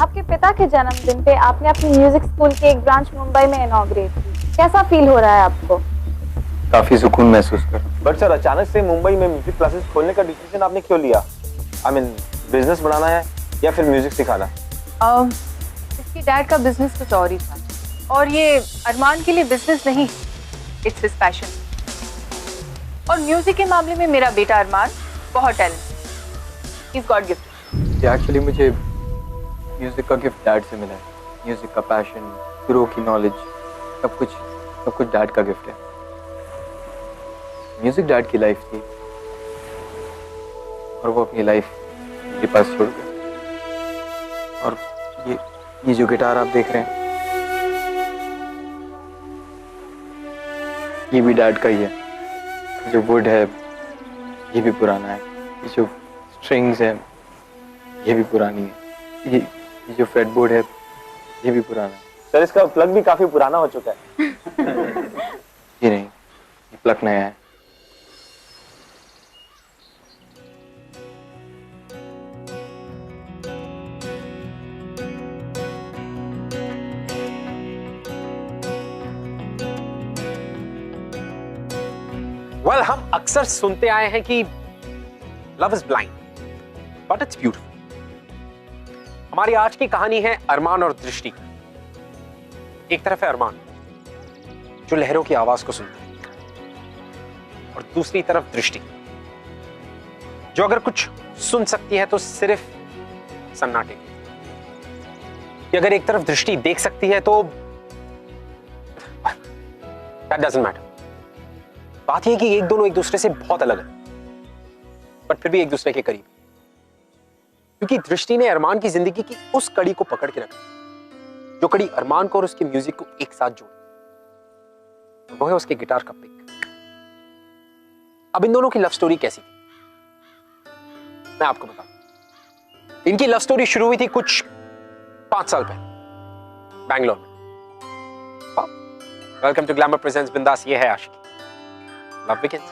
आपके पिता के जन्मदिन पे आपने अपनी म्यूजिक स्कूल की एक ब्रांच मुंबई में इनॉग्रेट की। कैसा फील हो रहा है आपको? काफी सुकून महसूस कर। बट सर, अचानक से मुंबई में म्यूजिक क्लासेस खोलने का डिसीजन आपने क्यों लिया? आई मीन, बिजनेस बढ़ाना है या फिर म्यूजिक सिखाना? इसके डैड का बिजनेस कुछ और ही था, और ये अरमान के लिए बिजनेस नहीं, इट्स हिज पैशन। और म्यूजिक के मामले में मेरा बेटा अरमान बहुत talent, he is God gifted. Actually मुझे म्यूजिक का गिफ्ट डैड से मिला है। म्यूजिक का पैशन, गुरु की नॉलेज, सब कुछ डैड का गिफ्ट है। म्यूजिक डैड की लाइफ थी और वो अपनी लाइफ मेरे पास छोड़ गए। और ये जो गिटार आप देख रहे हैं, ये भी डैड का ही है। जो वुड है ये भी पुराना है, ये जो स्ट्रिंग्स है ये भी पुरानी है, ये जो फ्रेटबोर्ड है ये भी पुराना है। सर, इसका प्लग भी काफी पुराना हो चुका है। ये नहीं, ये प्लग नया है। वेल, हम अक्सर सुनते आए हैं कि love is blind but it's beautiful. हमारी आज की कहानी है अरमान और दृष्टि की। एक तरफ है अरमान जो लहरों की आवाज को सुनता है, और दूसरी तरफ दृष्टि जो अगर कुछ सुन सकती है तो सिर्फ सन्नाटे की। अगर एक तरफ दृष्टि देख सकती है तो दैट डजंट मैटर। बात यह कि एक दोनों एक दूसरे से बहुत अलग है, बट फिर भी एक दूसरे के करीब, क्योंकि दृष्टि ने अरमान की जिंदगी की उस कड़ी को पकड़ के रखा जो कड़ी अरमान को और उसके म्यूजिक को एक साथ जोड़ी। वो है उसके गिटार का पिक। अब इन दोनों की लव स्टोरी कैसी थी मैं आपको बताऊं। इनकी लव स्टोरी शुरू हुई थी कुछ 5 साल पहले बैंगलोर में। वेलकम टू ग्लैमर प्रेजेंट्स बिंदास, ये है आशिकी। Love begins.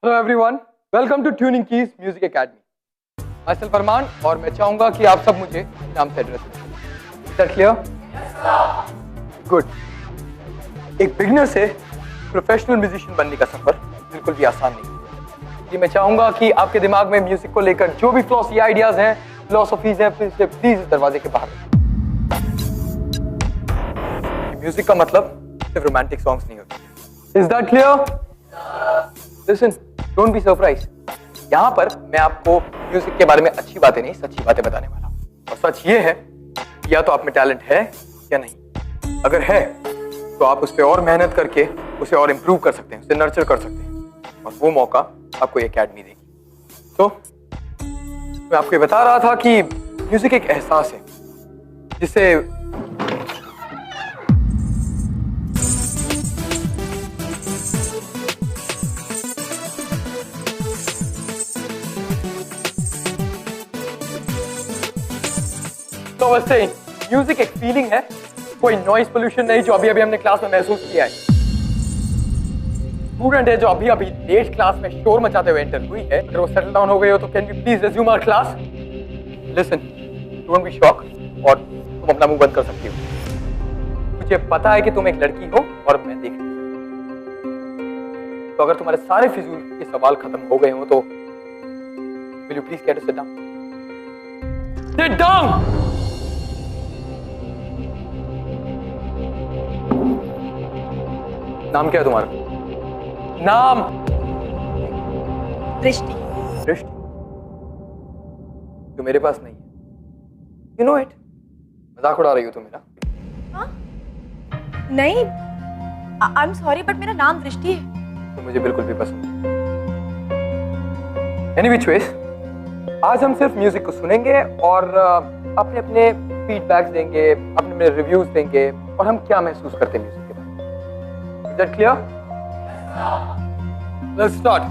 Hello everyone, welcome to Tuning Keys Music Academy. Myself Arman, और मैं चाहूंगा कि आप सब मुझे नाम से एड्रेस करें। Is that clear? Yes sir. Good. एक बिगिनर से प्रोफेशनल म्यूजिशियन बनने का सफर बिल्कुल भी आसान नहीं है। मैं चाहूंगा कि आपके दिमाग में म्यूजिक को लेकर जो भी फ्लॉसी आइडियाज हैं, फिलोसफीज हैं, प्लीज इस दरवाजे के बाहर रखें। म्यूजिक का मतलब सिर्फ रोमांटिक सॉन्ग्स नहीं होते। Is that clear? Listen, don't be surprised. यहाँ पर मैं आपको म्यूजिक के बारे में अच्छी बातें नहीं, सच्ची बातें बताने वाला हूँ। और सच ये है कि या तो आप में टैलेंट है या नहीं। अगर है तो आप उस पर और मेहनत करके उसे और इम्प्रूव कर सकते हैं, उसे नर्चर कर सकते हैं, और वो मौका आपको ये अकेडमी देगी। तो मैं आपको ये बता रहा था कि म्यूजिक एक एहसास है जिसे तो वैसे म्यूजिक एक फीलिंग है, कोई नॉइज पोल्यूशन नहीं जो अभी हमने क्लास में महसूस किया है। स्टूडेंट है जो अभी लेट क्लास में शोर मचाते हुए एंटर हुई है, अगर वो सेटल डाउन हो गई हो तो can we please resume our class? Listen, don't be shock, और तुम अपना मुंह बंद कर सकती हो। मुझे पता है कि तुम एक लड़की हो और मैं देख नहीं सकता। तो अगर तुम्हारे सारे फिजूल के सवाल खत्म हो गए हो तो will you please get to sit down? Sit down! नाम क्या है तुम्हारा? नाम? दृष्टि। दृष्टि जो मेरे पास नहीं है। यू नो इट, मजाक उड़ा रही हो तुम मेरा? हाँ? नहीं, आई एम सॉरी बट मेरा नाम दृष्टि है। तो मुझे बिल्कुल भी पसंद नहीं। एनी व्हिच वेज, आज हम सिर्फ म्यूजिक को सुनेंगे और अपने अपने फीडबैक्स देंगे, अपने अपने रिव्यूज देंगे, और हम क्या महसूस करते हैं म्यूजिक के बारे में। Is that clear? Let's start.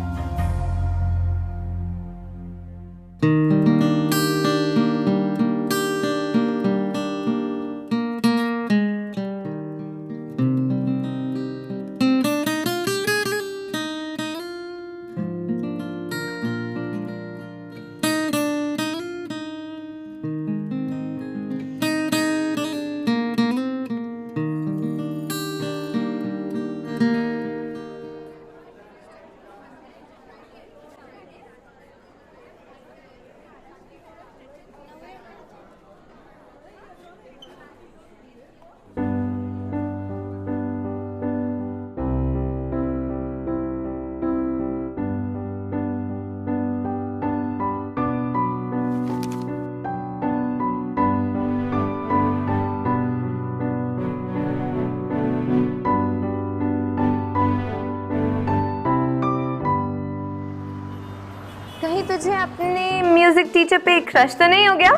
मुझे अपने म्यूजिक टीचर पे क्रश तो नहीं हो गया?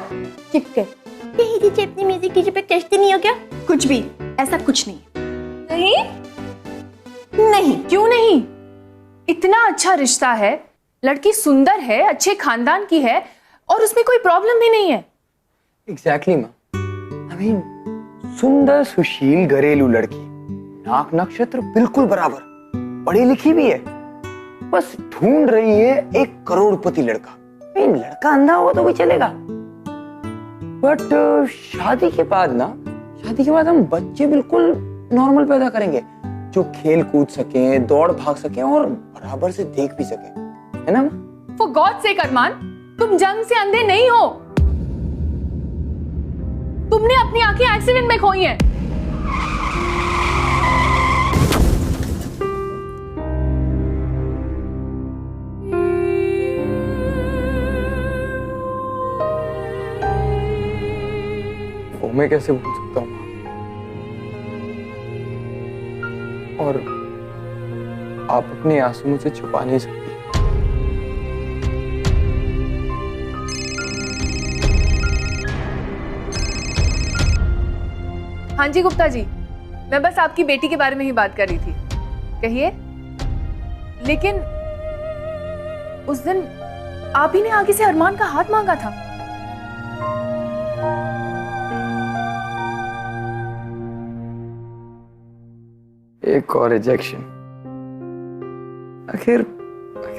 चुप कर। कहीं टीचर अपनी म्यूजिक टीचर पे क्रश तो नहीं हो गया? कुछ भी, ऐसा कुछ नहीं। नहीं नहीं। क्यों नहीं? इतना अच्छा रिश्ता है, लड़की सुंदर है, अच्छे खानदान की है और उसमें कोई प्रॉब्लम भी नहीं है। एग्जैक्टली माँ, आई मीन सुंदर सुशील घरेलू लड़की, नाक नक्षत्र बिल्कुल बराबर, पढ़ी लिखी भी है, बस ढूंढ रही है एक करोड़पति लड़का। लड़का अंधा होगा तो भी चलेगा, बट शादी के बाद हम बच्चे बिल्कुल नॉर्मल पैदा करेंगे, जो खेल कूद सके, दौड़ भाग सके और बराबर से देख भी सके, है ना? For God's sake अरमान, तुम जंग से अंधे नहीं हो। तुमने अपनी आंखें एक्सीडेंट में खोई हैं। वो मैं कैसे भूल सकता हूँ? और आप अपने आंसू मुझसे छुपा नहीं सकती। हाँ जी गुप्ता जी, मैं बस आपकी बेटी के बारे में ही बात कर रही थी। कहिए। लेकिन उस दिन आप ही ने आगे से अरमान का हाथ मांगा था। एक और रिजेक्शन। आखिर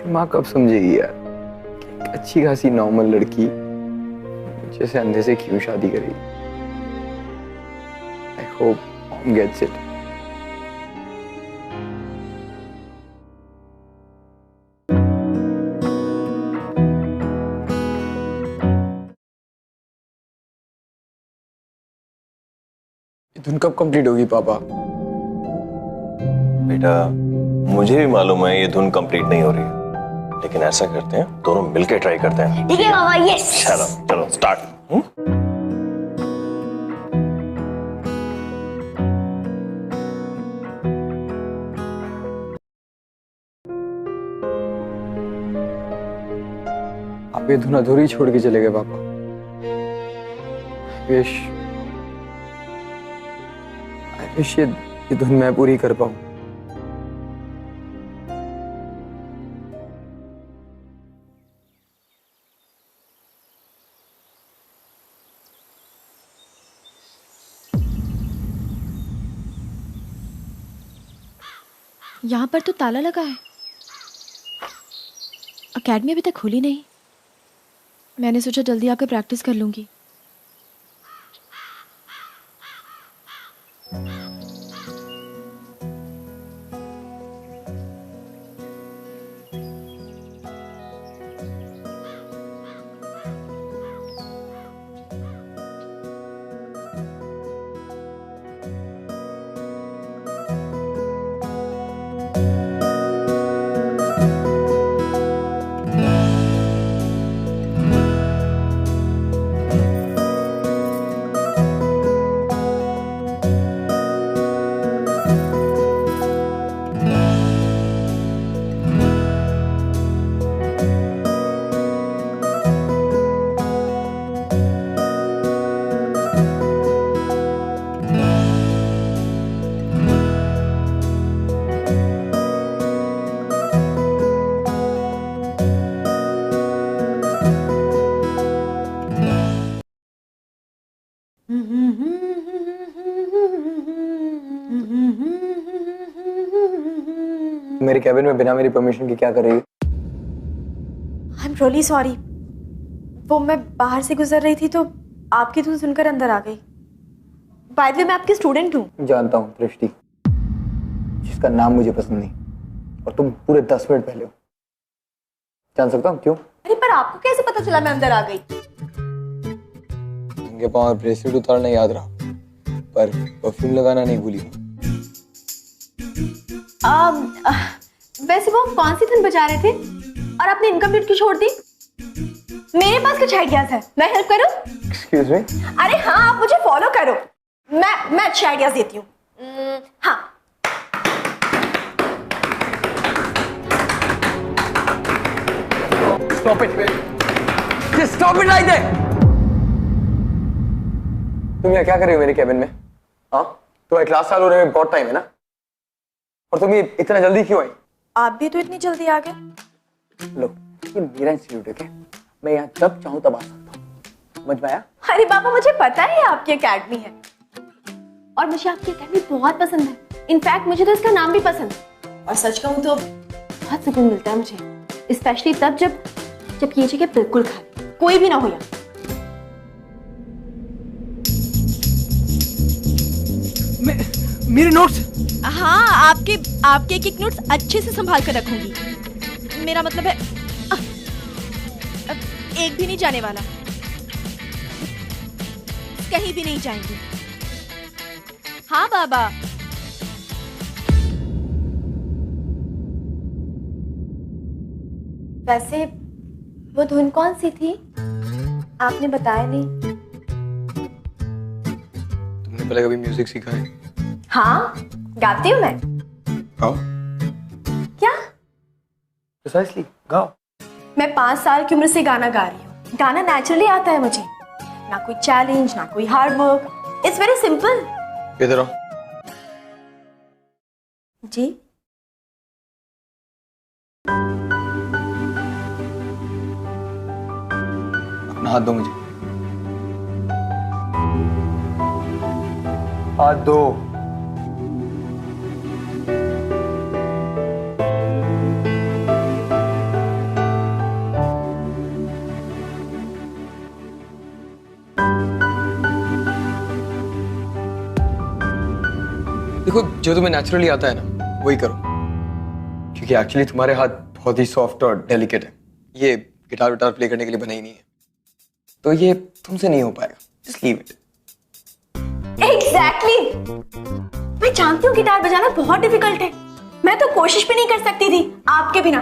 माँ कब समझेगी यार कि एक अच्छी खासी नॉर्मल लड़की जैसे अंधे से क्यों शादी करेगी। I hope mom gets it. धुन कब कंप्लीट होगी पापा? बेटा मुझे भी मालूम है ये धुन कंप्लीट नहीं हो रही है, लेकिन ऐसा करते हैं दोनों मिलके ट्राई करते हैं। ठीक है बाबा, यस। चलो चलो स्टार्ट। आप ये धुन अधूरी छोड़ के चले गए पापा। आई विश ये धुन मैं पूरी कर पाऊं। यहाँ पर तो ताला लगा है। अकेडमी अभी तक खुली नहीं। मैंने सोचा जल्दी आकर प्रैक्टिस कर लूंगी। मेरे कैबिन में बिना मेरी परमिशन के क्या कर रही है? I am really sorry. वो मैं बाहर से गुजर रही थी तो आपकी धुन सुनकर अंदर आ गई। बाय द वे मैं आपकी स्टूडेंट हूँ। जानता हूँ दृष्टि, जिसका नाम मुझे पसंद नहीं, और तुम पूरे 10 मिनट पहले हो। जान सकता हूँ क्यों? अरे पर आपको कैसे पता चला मैं अंदर आ गई? उनके पाँव ब्रेसलेट उतारना याद रहा, पर परफ्यूम लगाना नहीं भूली। वैसे वो कौन सी धुन बजा रहे थे और आपने इनकम्प्लीट क्यों छोड़ दी? मेरे पास कुछ आइडियाज है, मैं हेल्प करूं? Excuse me? अरे हाँ, आप मुझे फॉलो करो, मैं अच्छे आइडियाज देती हूँ। हाँ, Stop it. Just stop it right there. तुम यहाँ क्या कर रही हो मेरे कैबिन में? हाँ? तुम्हारी क्लास चालू होने में बहुत टाइम है ना? और तुम ये इतना जल्दी क्यों आई? आप भी तो इतनी जल्दी आ गए। लो, ये मेरा इंस्टीट्यूट है क्या? मैं यहाँ जब चाहूँ तब आ सकता हूँ। समझ में आया? अरे पापा, मुझे पता है आपकी एकेडमी है और मुझे आपकी एकेडमी बहुत पसंद है। इनफैक्ट मुझे तो इसका नाम भी पसंद है और सच कहूँ तो बहुत सुकून मिलता है मुझे, स्पेशली तब जब ये जगह बिल्कुल खाली, कोई भी ना हो यहाँ। मेरे नोट्स? हाँ, आपके एक नोट्स अच्छे से संभाल कर रखूंगी। मेरा मतलब है एक भी नहीं जाने वाला, कहीं भी नहीं जाएंगे। हाँ बाबा। वैसे वो धुन कौन सी थी? आपने बताया नहीं। तुमने पहले कभी म्यूजिक सीखा है? हाँ, गाती हूँ मैं। गाओ। क्या? प्रिसाइसली, गाओ। मैं 5 साल की उम्र से गाना गा रही हूँ। गाना नेचुरली आता है मुझे, ना कोई चैलेंज, ना कोई hard work. It's very simple. इधर आओ। जी? अपना हाथ दो मुझे। हाथ दो। देखो, जो तुम्हें नेचुरली आता है ना वही करो, क्योंकि एक्चुअली तुम्हारे हाथ बहुत ही सॉफ्ट और डेलिकेट है। ये गिटार विटार प्ले करने के लिए बना ही नहीं है, तो ये तुमसे नहीं हो पाएगा। Just leave it. एग्जैक्टली। मैं जानती हूँ गिटार बजाना बहुत डिफिकल्ट है, मैं तो कोशिश भी नहीं कर सकती थी आपके बिना,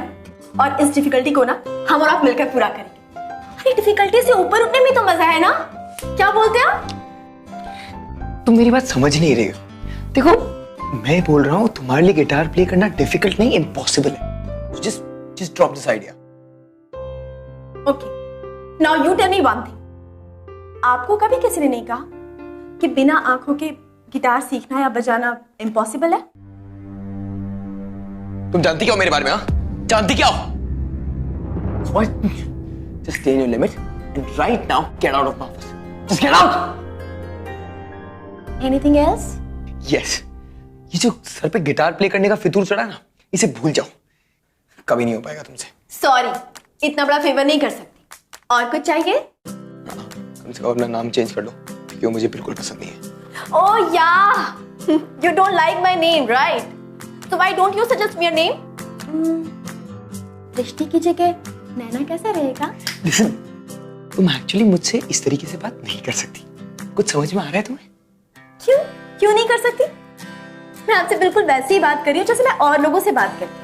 और इस डिफिकल्टी को ना हम और आप मिलकर पूरा करेंगे। अरे डिफिकल्टी से ऊपर उठने में तो मजा है ना, क्या बोलते हैं आप? तुम मेरी बात समझ नहीं रही हो। देखो, मैं बोल रहा हूँ तुम्हारे लिए गिटार प्ले करना डिफिकल्ट नहीं, इम्पॉसिबल है। Just drop this idea. Okay, now you tell me one thing. आपको कभी किसी ने नहीं कहा कि बिना आंखों के गिटार सीखना या बजाना इम्पॉसिबल है? तुम जानती क्या हो मेरे बारे में? हाँ, जानती क्या हो? Just stay in your limit and right now get out of my office. Just get out. Anything else? Yes. ये जो सर पे गिटार प्ले करने का फितूर चढ़ा ना, इसे भूल जाओ। कभी नहीं हो पाएगा तुमसे। सॉरी, इतना बड़ा फेवर नहीं कर सकती। और कुछ चाहिए? कम से कम अपना नाम चेंज कर लो, क्योंकि वो मुझे बिल्कुल पसंद नहीं है। Oh yeah, you don't like my name, right? So why don't you suggest me a name? दृष्टि की जगह नैना कैसा रहेगा? Listen, तुम एक्चुअली मुझसे इस तरीके से बात नहीं कर सकती। कुछ समझ में आ रहा है तुम्हें? क्यों नहीं कर सकती? मैं आपसे बिल्कुल वैसे ही बात कर रही हूँ जैसे मैं और लोगों से बात करती हूँ।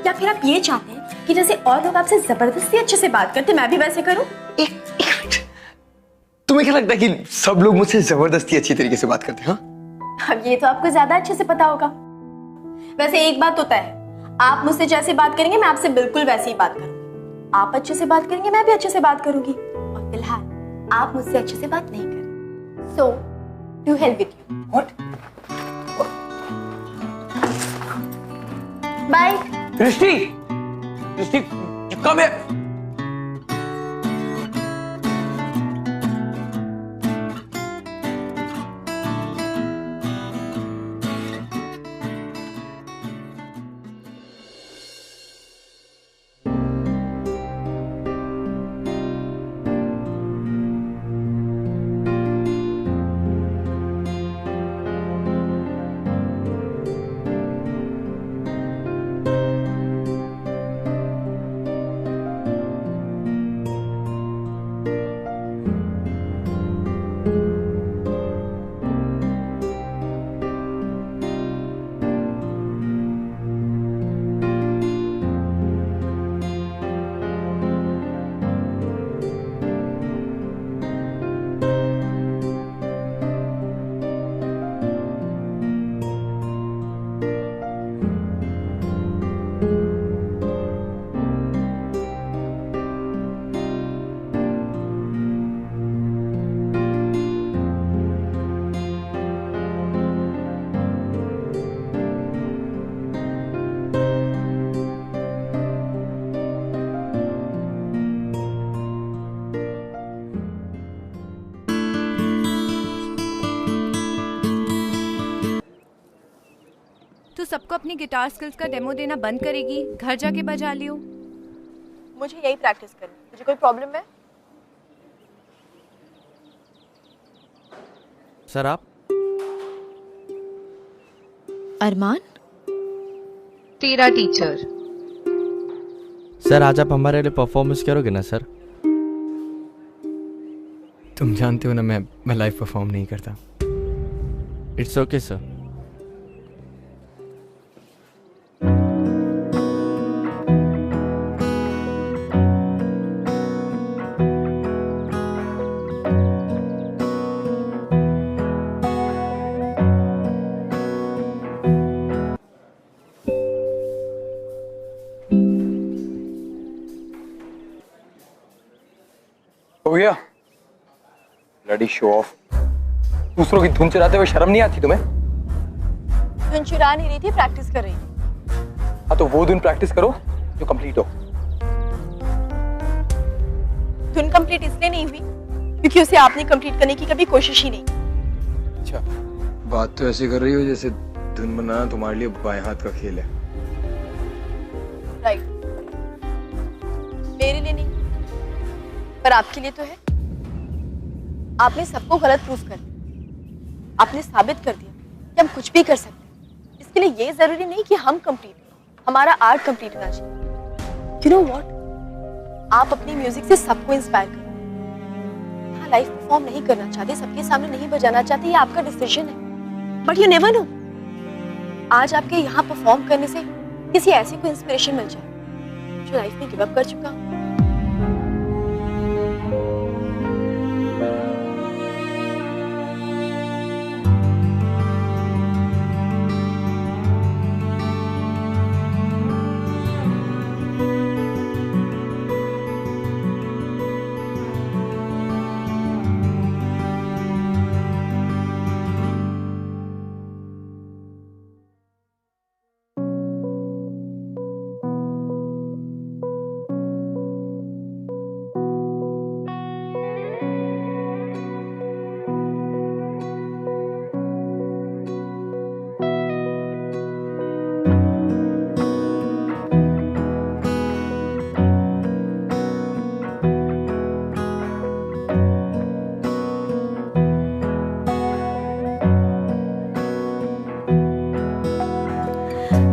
या फिर आप ये चाहते हैं कि जैसे और लोग आपसे जबरदस्ती अच्छे से बात करते मैं भी वैसे करूँ? एक मिनट, तुम्हें क्या लगता है कि सब लोग मुझसे जबरदस्ती अच्छी तरीके से बात करते हैं? हाँ? अब ये तो आपको ज्यादा अच्छे से पता होगा। वैसे एक बात होता है, आप मुझसे जैसे बात करेंगे मैं आपसे बिल्कुल वैसे ही बात करूंगी। आप अच्छे से बात करेंगे मैं भी अच्छे से बात करूंगी। और फिलहाल आप मुझसे अच्छे से बात नहीं करें। So, to hell with you. What? Bye. दृष्टि, come here. तो सबको अपनी गिटार स्किल्स का डेमो देना बंद करेगी, घर जाके बजा लियो। मुझे यही प्रैक्टिस करनी है। मुझे कोई प्रॉब्लम है? सर आप? अरमान? तेरा टीचर। सर आज आप हमारे लिए परफॉर्मेंस करोगे ना सर? तुम जानते हो ना मैं लाइव परफॉर्म नहीं करता। It's okay sir. हो गया ब्लडी शो ऑफ। दूसरों की धुन चुराते हुए शर्म नहीं आती तुम्हें? धुन चुरा नहीं रही थी, प्रैक्टिस कर रही थी। हाँ तो वो धुन प्रैक्टिस करो जो कंप्लीट हो। धुन कंप्लीट इसलिए नहीं हुई क्योंकि उसे आपने कंप्लीट करने की कभी कोशिश ही नहीं। अच्छा, बात तो ऐसे कर रही हो जैसे धुन बनाना तुम्हारे लिए बाएं हाथ का खेल है। राइट, मेरे लिए नहीं पर आपके लिए तो है। आपने सबको गलत प्रूफ कर दिया। आपने साबित कर दिया कि हम कुछ भी कर सकते हैं। इसके लिए ये जरूरी नहीं कि हम कंप्लीट, हमारा आर्ट कंप्लीट होना चाहिए। यू नो व्हाट, आप अपनी म्यूजिक से सबको इंस्पायर करो। हाँ, लाइव परफॉर्म नहीं करना चाहते, सबके सामने नहीं बजाना चाहते, ये आपका डिसीजन है। बट यू नेवर नो, आज आपके यहाँ परफॉर्म करने से किसी ऐसे को इंस्पिरेशन मिल जाए जो लाइफ में गिव अप कर चुका हो।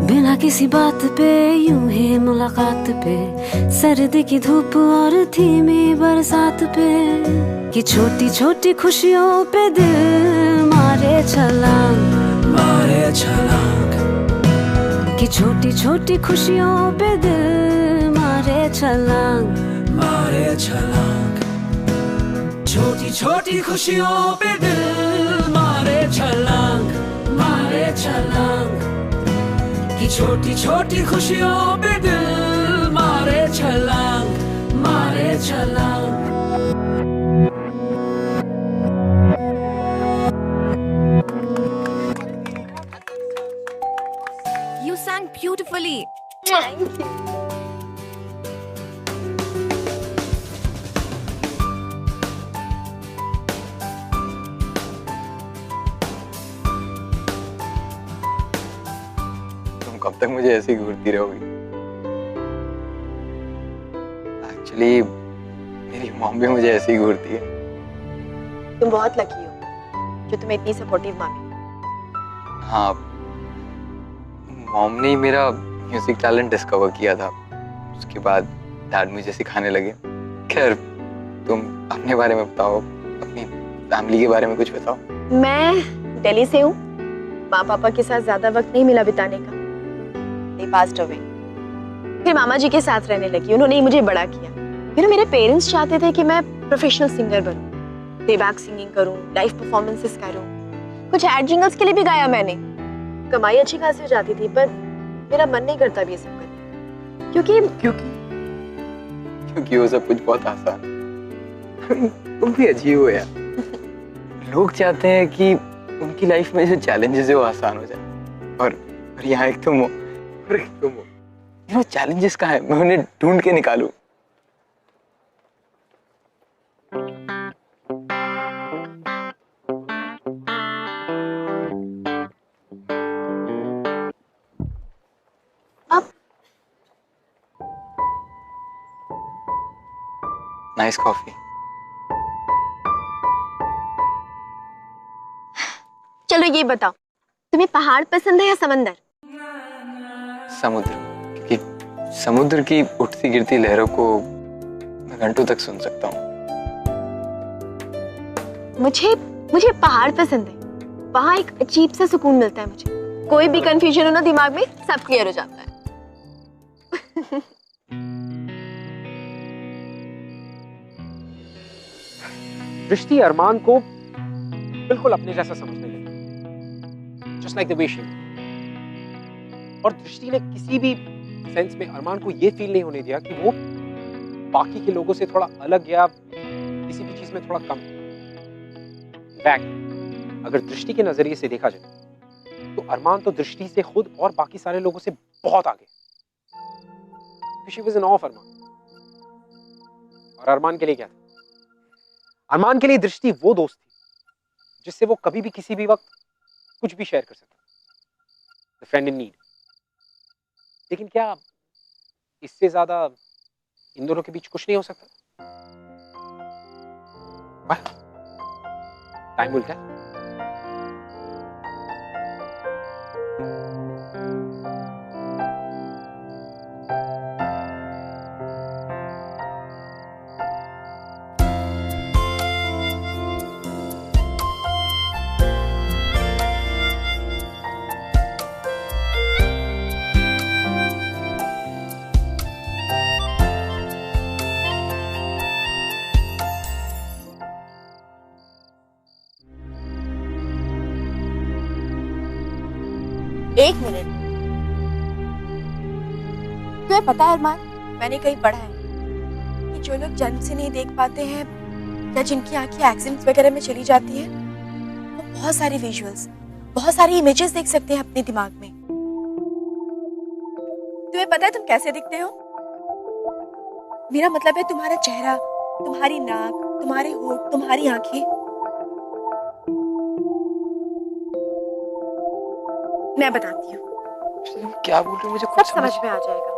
बिना किसी बात पे यूं ही मुलाकात पे, सर्दी की धूप और धीमी बरसात पे, कि छोटी छोटी खुशियों पे दिल मारे छलांग, मारे छलांग, कि छोटी छोटी खुशियों पे दिल मारे छलांग, मारे छलांग, छोटी छोटी खुशियों पे दिल मारे छलांग, मारे छलांग, कि छोटी छोटी खुशियों पे दिल मारे छलांग, मारे छलांग। You sang beautifully. Thank you. कब तक मुझे ऐसे ही घूरती रहोगी? एक्चुअली मेरी मॉम भी मुझे ऐसे ही घूरती है। तुम बहुत लकी हो जो तुम्हें इतनी सपोर्टिव मामी। हाँ, मॉम ने ही मेरा म्यूजिक टैलेंट डिस्कवर किया था। उसके बाद डैड मुझे सिखाने लगे। खैर, तुम अपने बारे में बताओ, अपनी फैमिली के बारे में कुछ बताओ। मैं दिल्ली से हूँ। माँ पापा के साथ ज्यादा वक्त नहीं मिला बिताने का। They passed away. फिर मामा जी के साथ रहने लगी। उन्होंने ही मुझे बड़ा किया। फिर मेरे पेरेंट्स चाहते थे कि मैं प्रोफेशनल सिंगर बनूं, प्लेबैक सिंगिंग करूं, लाइव परफॉर्मेंसेस करूं। कुछ एड जिंगल्स के लिए भी गाया मैंने। कमाई अच्छी खासी हो जाती थी, पर मेरा मन नहीं करता भी ये सब करने। क्योंकि वो सब कुछ बहुत आसान है। तुम भी अजीब हो यार। लोग चाहते हैं कि उनकी लाइफ में जो चैलेंजेस है वो आसान हो जाए, और यहाँ एक तुम हो, और एक तुम हो। वो चैलेंजेस कहाँ है? मैं उन्हें ढूंढ के निकालूं। Nice coffee. चलो ये बताओ, तुम्हें पहाड़ पसंद है या समंदर? समुद्र, क्योंकि समुद्र की उठती गिरती लहरों को मैं घंटों तक सुन सकता हूँ। मुझे पहाड़ पसंद है। वहां एक अजीब सा सुकून मिलता है मुझे। कोई भी कंफ्यूजन हो ना दिमाग में, सब क्लियर हो जाता है। दृष्टि अरमान को बिल्कुल अपने जैसा समझने लगी, just like the way she. और दृष्टि ने किसी भी सेंस में अरमान को यह फील नहीं होने दिया कि वो बाकी के लोगों से थोड़ा अलग या किसी भी चीज में थोड़ा कम है। इनफैक्ट अगर दृष्टि के नजरिए से देखा जाए तो अरमान तो दृष्टि से खुद और बाकी सारे लोगों से बहुत आगे। शी वाज इन ऑफ अरमान। और अरमान के लिए क्या था? अरमान के लिए दृष्टि वो दोस्त थी जिससे वो कभी भी किसी भी वक्त कुछ भी शेयर कर सकता, द फ्रेंड इन नीड। लेकिन क्या इससे ज्यादा इन दोनों के बीच कुछ नहीं हो सकता? Time will tell. एक मिनट, तुम्हें पता है अरमान, मैंने कहीं पढ़ा है कि जो लोग जन्म से नहीं देख पाते हैं या जिनकी आंखें एक्सीडेंट्स वगैरह में चली जाती है, वो बहुत सारी विजुअल्स, बहुत सारी इमेजेस देख सकते हैं अपने दिमाग में। तुम्हें पता है तुम कैसे दिखते हो? मेरा मतलब है तुम्हारा चेहरा, तुम्हारी नाक, तुम्हारे होंठ, तुम्हारी आंखें। मैं बताती हूँ। क्या बोल रही हो? मुझे सब कुछ समझ में आ जाएगा।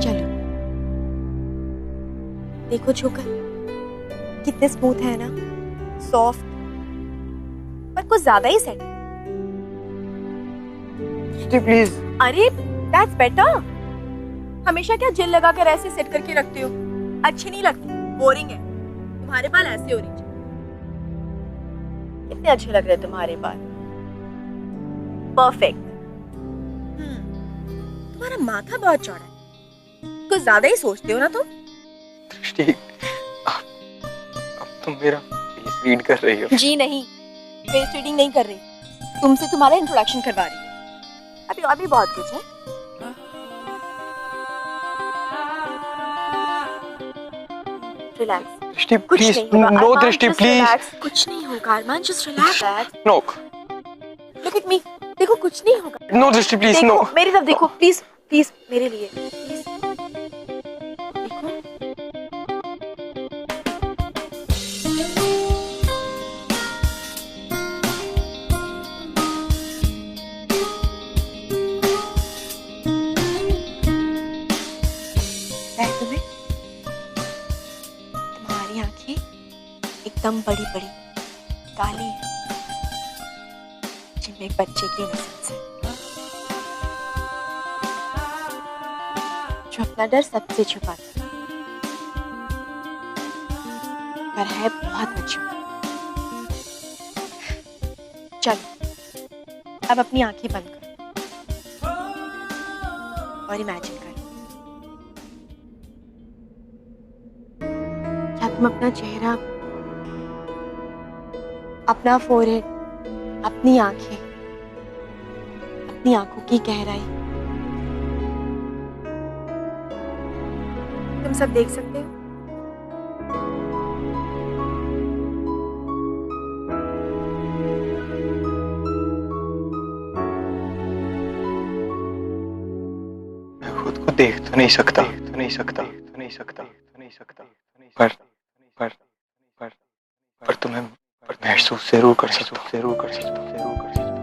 चलो देखो छोकर, कितने स्मूथ है ना, सॉफ्ट, पर कुछ ज्यादा ही सेट। प्लीज। अरे दैट्स बेटर। हमेशा क्या जेल लगा कर ऐसे सेट करके रखते हो? अच्छी नहीं लगती, बोरिंग है। तुम्हारे बाल ऐसे हो रहे, कितने अच्छे लग रहे तुम्हारे बाल, परफेक्ट। तुम्हारा माथा बहुत चौड़ा है, कुछ ज्यादा ही सोचते हो ना तुम। दृष्टि, तुम मेरा फेस रीड कर रही हो? जी नहीं, फेस रीडिंग नहीं कर रही, तुमसे तुम्हारा इंट्रोडक्शन करवा रही हूँ। अभी और भी बहुत कुछ है। रिलैक्स। दृष्टि प्लीज, नो दृष्टि प्लीज। कुछ नहीं होगा Armaan, just relax. No. Look at me, देखो कुछ नहीं होगा। नो दृष्टि प्लीज, नो। मेरी तरफ देखो प्लीज, प्लीज मेरे लिए प्लीज। तुम्हारी आंखें एकदम बड़ी बड़ी काली है, जिनमें एक बच्चे की इनोसेंस है, जो अपना डर सबसे छुपाता है, पर है बहुत मचूर। चलो अब अपनी आंखें बंद करो और इमेजिन करो, क्या तुम अपना चेहरा, अपना फोरहेड, अपनी आंखें, अपनी आंखों की गहराई तुम सब देख सकते हो? देख तो नहीं सकता, तो नहीं सकता, तो नहीं सकता, तो नहीं सकता, पर तुम्हें महसूस जरूर कर सकता हूँ, जरूर कर सकता हूँ, जरूर कर सकता हूँ।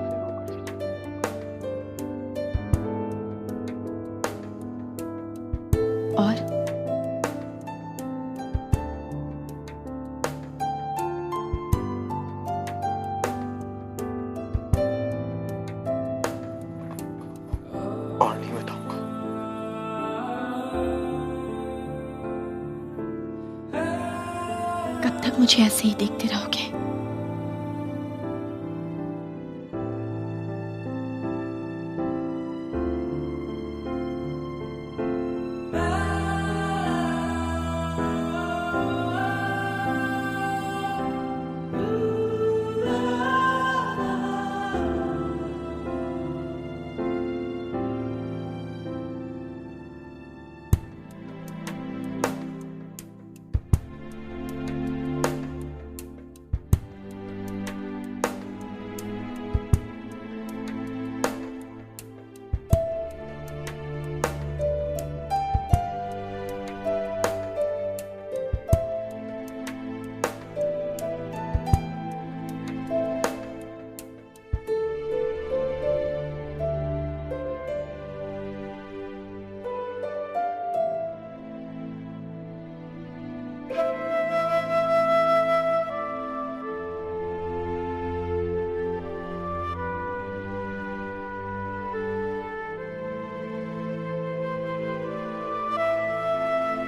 और और नहीं बताऊंगा। कब तक मुझे ऐसे ही देखते रहोगे?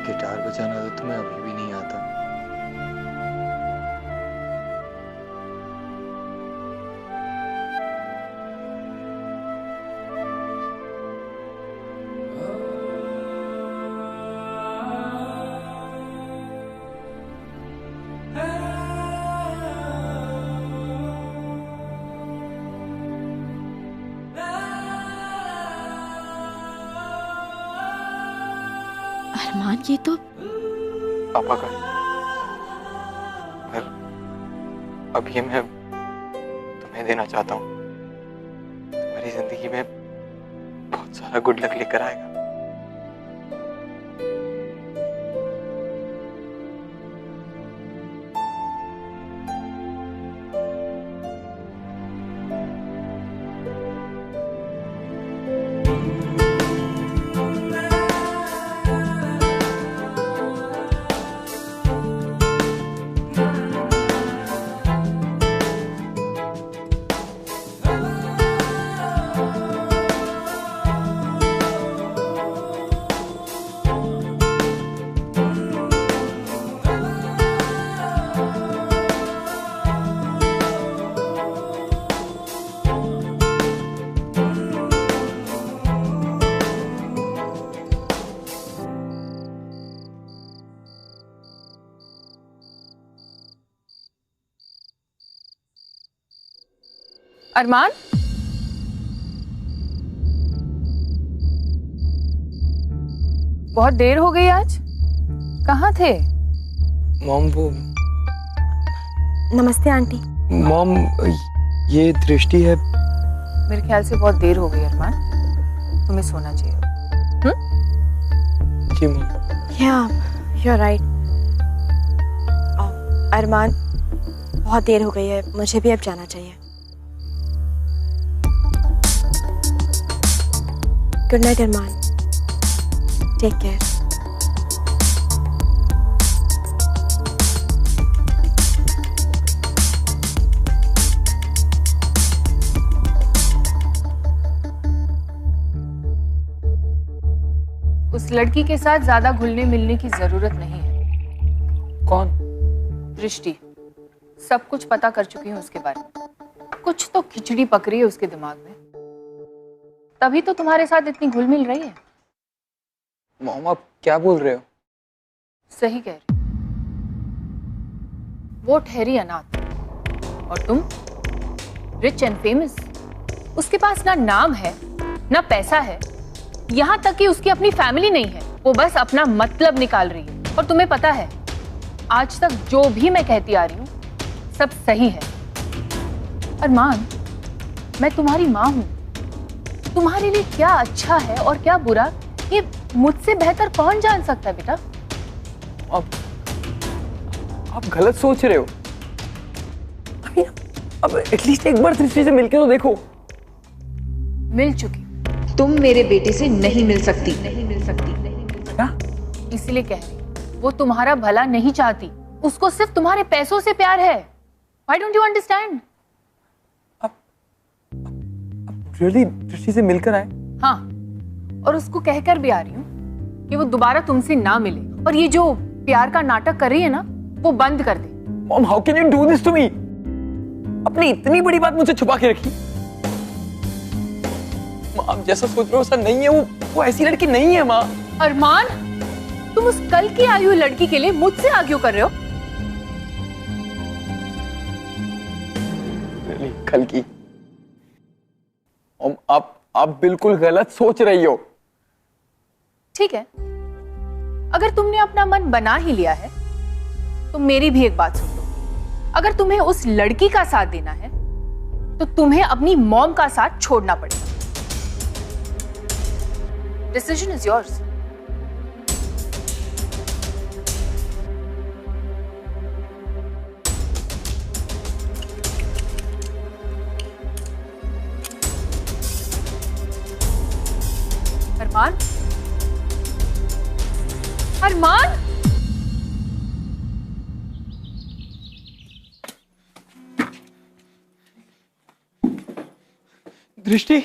गिटार बजाना तो तुम्हें अभी भी नहीं आता। अरमान, ये तो पापा का, पर अब ये मैं तुम्हें देना चाहता हूँ। तुम्हारी जिंदगी में बहुत सारा गुड लक लेकर आएगा। अरमान, बहुत देर हो गई आज, कहाँ थे? मॉम, वो नमस्ते आंटी। मॉम, ये दृष्टि है। मेरे ख्याल से बहुत देर हो गई अरमान, तुम्हें सोना चाहिए। जी मॉम। you're right। अरमान, बहुत देर हो गई है, मुझे भी अब जाना चाहिए। गुड नाइट अरमान, टेक केयर। उस लड़की के साथ ज्यादा घुलने मिलने की जरूरत नहीं है। कौन? दृष्टि। सब कुछ पता कर चुकी हूँ उसके बारे में। कुछ तो खिचड़ी पक रही है उसके दिमाग में, तभी तो तुम्हारे साथ इतनी घुल मिल रही है। मॉम, आप क्या बोल रहे हो? सही कह रही। वो ठहरी अनाथ और तुम रिच एंड फेमस। उसके पास ना नाम है ना पैसा है, यहाँ तक कि उसकी अपनी फैमिली नहीं है। वो बस अपना मतलब निकाल रही है। और तुम्हें पता है, आज तक जो भी मैं कहती आ रही हूँ सब सही है। अरमान, मैं तुम्हारी माँ हूँ। तुम्हारे लिए क्या अच्छा है और क्या बुरा, मुझसे बेहतर कौन जान सकता है बेटा? आप गलत सोच रहे हो। अब एटलीस्ट एक बार दृष्टि से मिलके तो देखो। मिल चुकी। तुम मेरे बेटे से नहीं मिल सकती। क्या? इसलिए कह रही, वो तुम्हारा भला नहीं चाहती, उसको सिर्फ तुम्हारे पैसों से प्यार है। Why don't you understand? Really दृष्टि से मिलकर आए? हाँ, और उसको कहकर भी आ रही हूँ कि वो दोबारा तुमसे ना मिले, और ये जो प्यार का नाटक कर रही है ना, वो बंद कर दे। Mom, how can you do this to me? अपनी इतनी बड़ी बात मुझसे छुपा के रखी। माँ, आप जैसा सोच रहे हो ऐसा नहीं है। वो ऐसी लड़की नहीं है माँ। अरमान, तुम उस कल की आई हुई लड़की के लिए मुझसे आर्ग्यू कर रहे हो? कल की? आप बिल्कुल गलत सोच रही हो। ठीक है, अगर तुमने अपना मन बना ही लिया है तो मेरी भी एक बात सुन लो। अगर तुम्हें उस लड़की का साथ देना है तो तुम्हें अपनी मॉम का साथ छोड़ना पड़ेगा। Decision is yours. Armaan, Armaan, Drishti,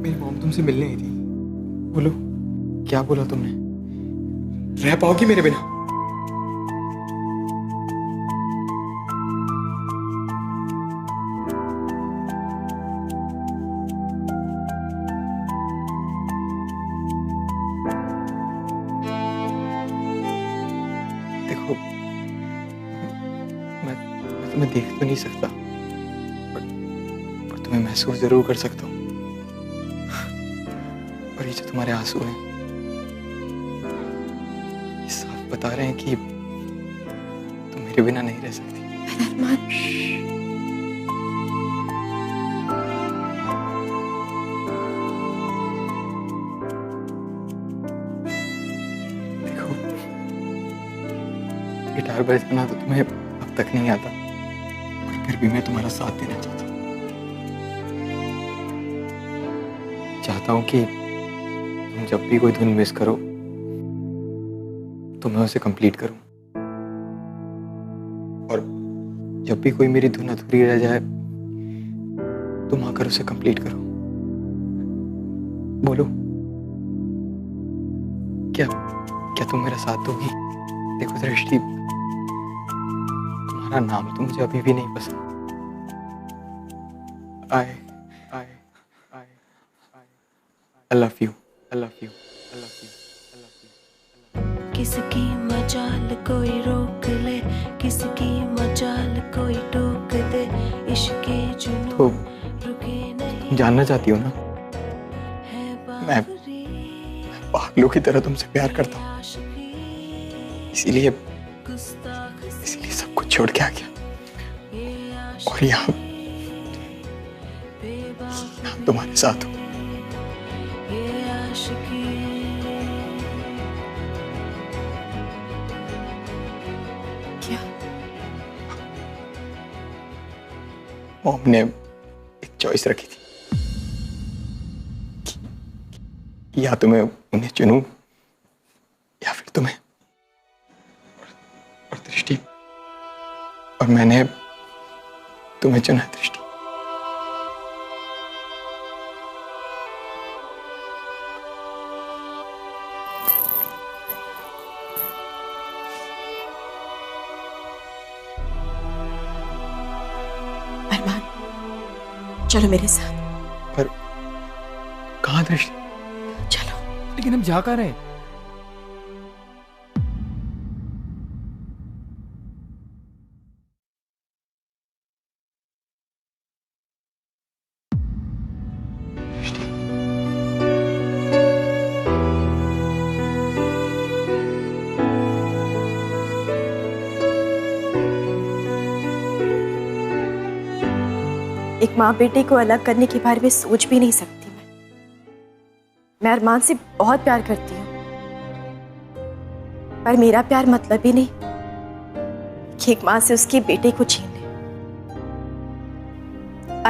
मेरी मॉम तुमसे मिलने आई थी। बोलो, क्या बोला तुमने? रह पाओगी मेरे बिना? देखो, मैं तुम्हें देख तो नहीं सकता, पर तुम्हें महसूस जरूर कर सकता हूँ। और ये जो तुम्हारे आंसू हैं, ये साफ बता रहे हैं कि तुम मेरे बिना नहीं रह सकती। देखो, गिटार बजाना तो तुम्हें अब तक नहीं आता, और फिर भी मैं तुम्हारा साथ देना चाहता हूँ। चाहता हूँ कि तुम जब भी कोई धुन मिस करो तो मैं उसे कंप्लीट करूं, और जब भी कोई मेरी धुन अधूरी रह जाए तुम आकर उसे कंप्लीट करो। बोलो, क्या तुम मेरा साथ दोगी? देखो दृष्टि, तुम्हारा नाम तो मुझे अभी भी नहीं पसंद। I love you. I love you. I love you. I love you. किसकी मजाल कोई रोक ले, किसकी मजाल कोई टोक दे, इश्क़े जुनून तो रुके नहीं। तुम जानना चाहती हो ना, मैं पागलों की तरह तुमसे प्यार करता हूँ। इसीलिए सब कुछ छोड़ के आ गया, और यहाँ तुम्हारे साथ हूँ। मॉम ने एक चॉइस रखी थी कि या तो मैं उन्हें चुनूं या फिर तुम्हें, और दृष्टि, और मैंने तुम्हें चुना दृष्टि। चलो मेरे साथ। पर कहाँ दृष्टि? चलो। लेकिन हम जा कहाँ रहे हैं? एक माँ बेटे को अलग करने के बारे में सोच भी नहीं सकती। मैं अरमान से बहुत प्यार करती हूँ, पर मेरा प्यार मतलब ही नहीं कि एक माँ से उसके बेटे को छीन ले।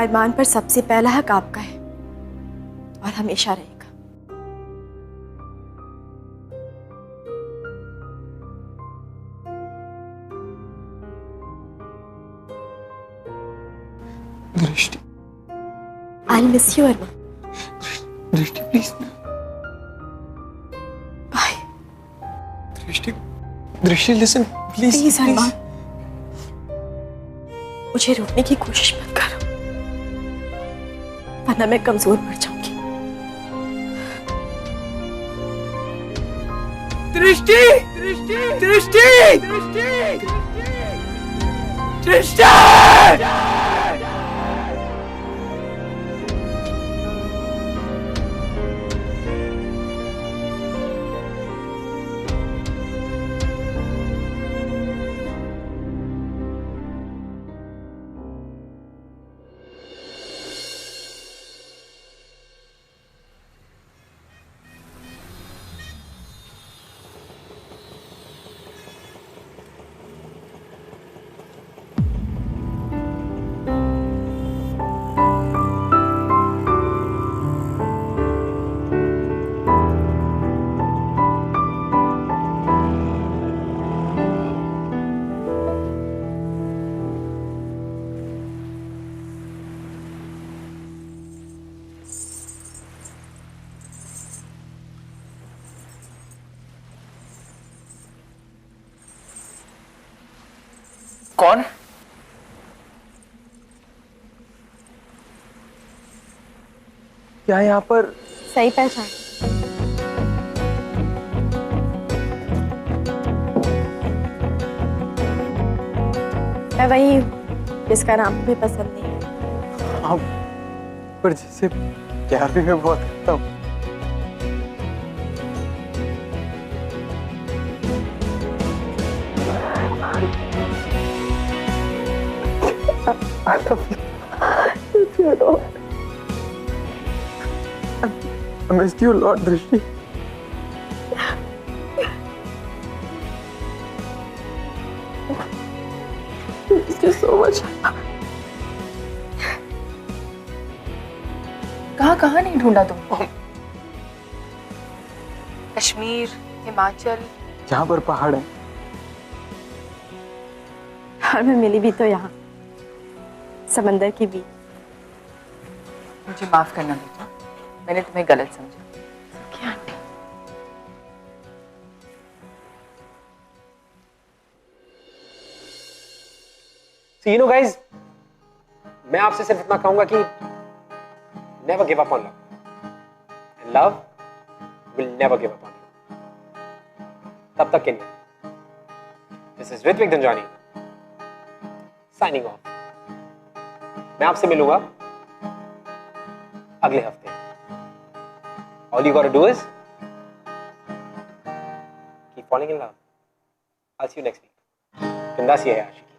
अरमान पर सबसे पहला हक आपका है और हमेशा रहेगा। दृष्टि, I'll miss you, अरमान। दृष्टि प्लीज। बाय। दृष्टि लिसन प्लीज। प्लीज अरमान, मुझे रोकने की कोशिश मत करो, वरना मैं कमजोर पड़ जाऊंगी। दृष्टि, दृष्टि, दृष्टि, दृष्टि, दृष्टि। कौन? क्या यहाँ पर? सही पहचान। मैं वही हूँ जिसका नाम तुम्हें पसंद नहीं है। हाँ, पर जिससे प्यार भी मैं बहुत करता हूँ। I love you. You know. I missed you a lot, Drishti. I missed you so much. कहाँ नहीं ढूंढा तुमको? कश्मीर, हिमाचल, जहाँ पर पहाड़ है। और मैं मिली भी तो यहाँ समंदर की बीच। मुझे माफ करना बेटा, मैंने तुम्हें गलत समझा। क्या? So you know guys, मैं आपसे सिर्फ इतना कहूंगा कि never give up on love, and love will never give up on you. तब तक के लिए, this is Ritvik Dhanjani signing off. मैं आपसे मिलूंगा अगले हफ्ते। All you gotta do is keep falling in love. I'll see you next week. बिंदास ये है आशिकी।